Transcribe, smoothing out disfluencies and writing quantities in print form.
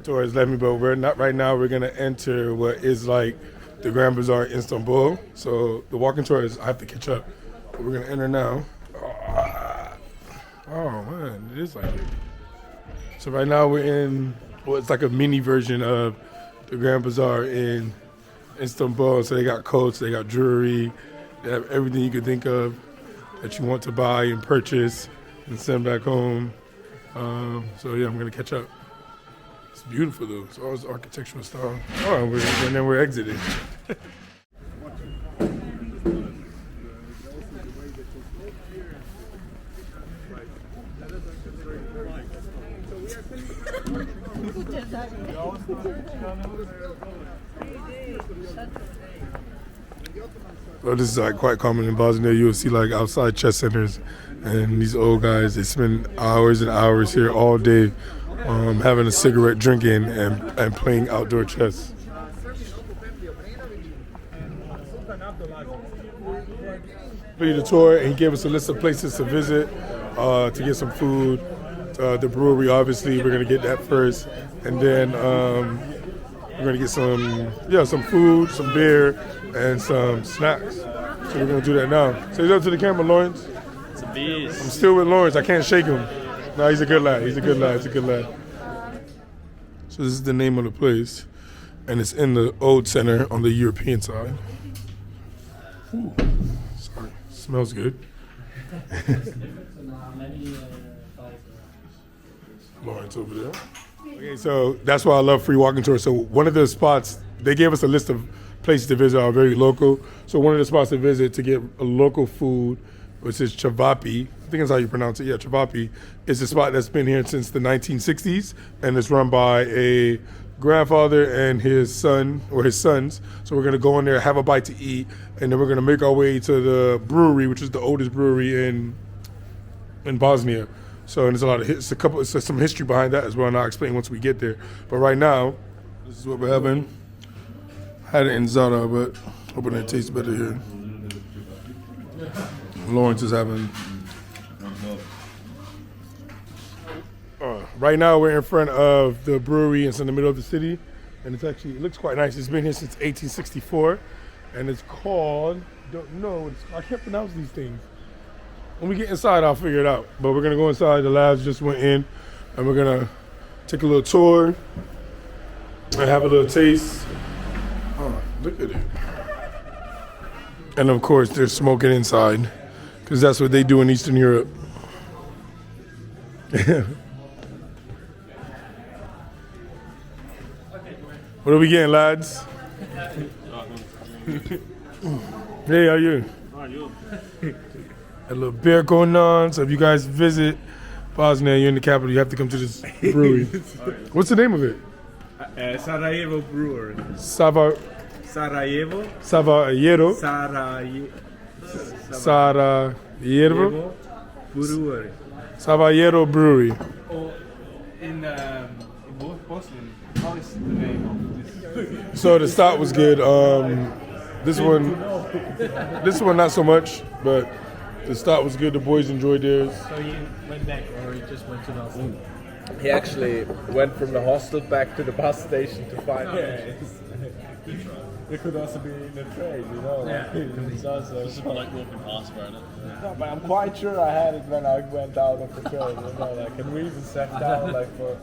tourists let me, but we're not right now. We're gonna enter what is like the Grand Bazaar in Istanbul. So the walking tour is I have to catch up. But we're gonna enter now. Oh man, it is like it. So right now we're in it's like a mini version of the Grand Bazaar in Istanbul. So they got coats, they got jewelry, they have everything you could think of that you want to buy and purchase and send back home. So yeah, I'm gonna catch up. It's beautiful though. It's all this architectural style. Oh, and then we're exiting. Well, this is like quite common in Bosnia. You'll see like outside chess centers, and these old guys, they spend hours and hours here all day having a cigarette, drinking, and playing outdoor chess. Completed the tour, and he gave us a list of places to visit, to get some food. The brewery, obviously, we're gonna get that first, and then we're gonna get some food, some beer, and some snacks. So we're gonna do that now. Say up to the camera, Lawrence. It's a beast. I'm still with Lawrence. I can't shake him. No, he's a good lad. He's a good lad. He's a good lad. So this is the name of the place, and it's in the old center on the European side. Ooh, sorry, smells good. Lawrence over there. Okay, so that's why I love free walking tours. So one of the spots, they gave us a list of places to visit are very local. So one of the spots to visit to get a local food, which is chavape, I think that's how you pronounce it, yeah, chavape, is a spot that's been here since the 1960s, and it's run by a grandfather and his son, or his sons. So we're gonna go in there, have a bite to eat, and then we're gonna make our way to the brewery, which is the oldest brewery in Bosnia. So and there's some history behind that as well, and I'll explain once we get there. But right now, this is what we're having. Had it in Zara, but hoping it tastes better here. Lawrence is having. Right now we're in front of the brewery. It's in the middle of the city, and it looks quite nice. It's been here since 1864, and it's called. Don't know. I can't pronounce these things. When we get inside, I'll figure it out. But we're gonna go inside. The lads just went in, and we're gonna take a little tour and have a little taste. Oh, look at it. And of course, they're smoking inside, because that's what they do in Eastern Europe. What are we getting, lads? Hey, how are you? A little beer going on. So if you guys visit Bosnia, you're in the capital, you have to come to this brewery. What's the name of it? Sarajevo Brewery. Sarajevo? Sarajevo Brewery. Sarajevo Brewery. Oh, in Bosnian, how is the name of this? So the stout was good. This one not so much, but the stout was good. The boys enjoyed theirs. So you went back, or you just went to the hostel? He actually went from the hostel back to the bus station to find it. It could also be in the train, you know. Yeah. It's also Just like walking past, right? no, but I'm quite sure I had it when I went out of the train, you know, like, and we even sat down like for